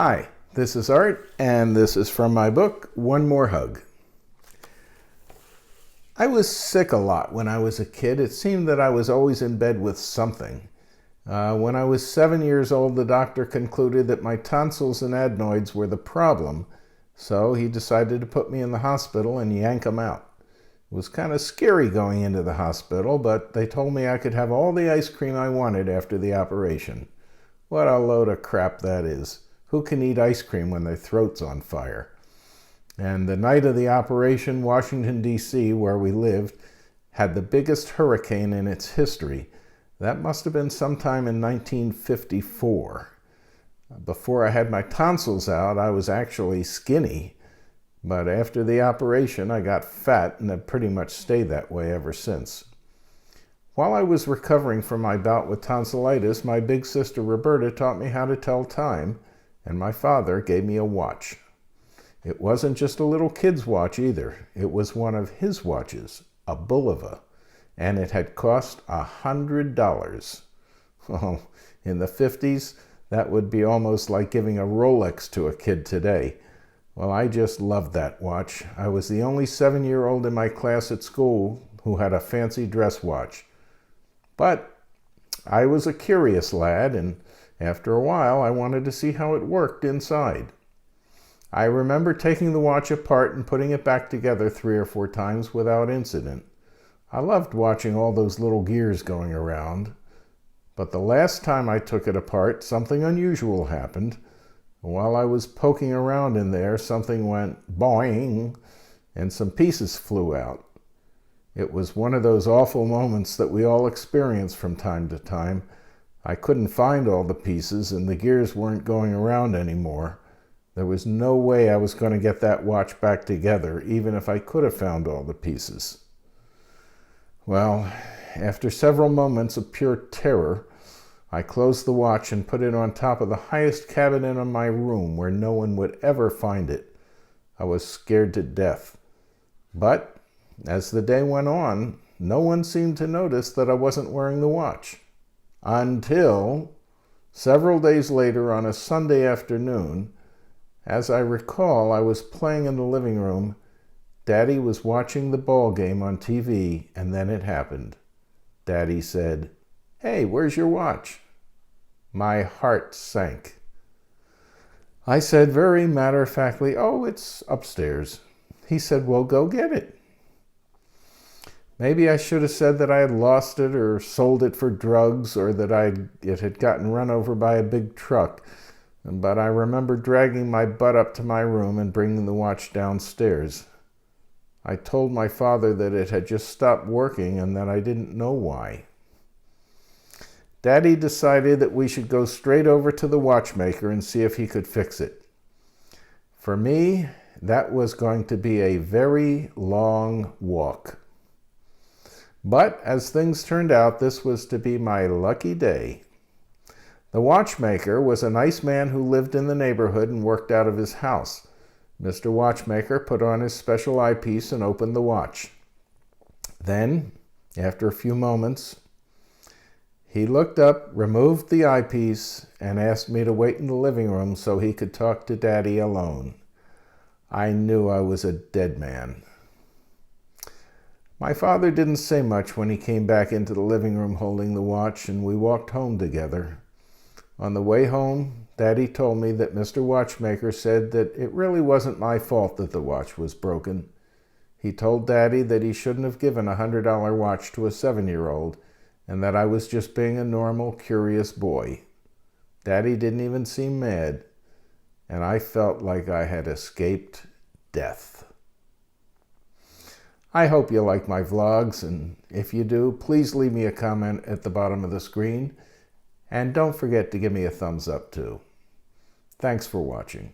Hi, this is Art, and this is from my book, One More Hug. I was sick a lot when I was a kid. It seemed that I was always in bed with something. When I was 7 years old, the doctor concluded that my tonsils and adenoids were the problem, so he decided to put me in the hospital and yank them out. It was kind of scary going into the hospital, but they told me I could have all the ice cream I wanted after the operation. What a load of crap that is. Who can eat ice cream when their throat's on fire? And the night of the operation, Washington, D.C., where we lived, had the biggest hurricane in its history. That must have been sometime in 1954. Before I had my tonsils out, I was actually skinny. But after the operation, I got fat and have pretty much stayed that way ever since. While I was recovering from my bout with tonsillitis, my big sister Roberta taught me how to tell time, and my father gave me a watch. It wasn't just a little kid's watch either. It was one of his watches, a Bulova, and it had cost $100. Oh, in the 50s, that would be almost like giving a Rolex to a kid today. Well, I just loved that watch. I was the only 7-year-old in my class at school who had a fancy dress watch. But I was a curious lad, and after a while, I wanted to see how it worked inside. I remember taking the watch apart and putting it back together 3 or 4 times without incident. I loved watching all those little gears going around. But the last time I took it apart, something unusual happened. While I was poking around in there, something went boing, and some pieces flew out. It was one of those awful moments that we all experience from time to time. I couldn't find all the pieces, and the gears weren't going around anymore. There was no way I was going to get that watch back together, even if I could have found all the pieces. Well, after several moments of pure terror, I closed the watch and put it on top of the highest cabinet in my room where no one would ever find it. I was scared to death. But as the day went on, no one seemed to notice that I wasn't wearing the watch. Until several days later on a Sunday afternoon, as I recall, I was playing in the living room. Daddy was watching the ball game on TV, and then it happened. Daddy said, "Hey, where's your watch?" My heart sank. I said very matter-of-factly, "Oh, it's upstairs." He said, "Well, go get it." Maybe I should have said that I had lost it or sold it for drugs or that it had gotten run over by a big truck. But I remember dragging my butt up to my room and bringing the watch downstairs. I told my father that it had just stopped working and that I didn't know why. Daddy decided that we should go straight over to the watchmaker and see if he could fix it. For me, that was going to be a very long walk. But as things turned out, this was to be my lucky day. The watchmaker was a nice man who lived in the neighborhood and worked out of his house. Mr. Watchmaker put on his special eyepiece and opened the watch. Then, after a few moments, he looked up, removed the eyepiece, and asked me to wait in the living room so he could talk to Daddy alone. I knew I was a dead man. My father didn't say much when he came back into the living room holding the watch, and we walked home together. On the way home, Daddy told me that Mr. Watchmaker said that it really wasn't my fault that the watch was broken. He told Daddy that he shouldn't have given a $100 watch to a 7-year-old, and that I was just being a normal, curious boy. Daddy didn't even seem mad, and I felt like I had escaped death. I hope you like my vlogs, and if you do, please leave me a comment at the bottom of the screen, and don't forget to give me a thumbs up too. Thanks for watching.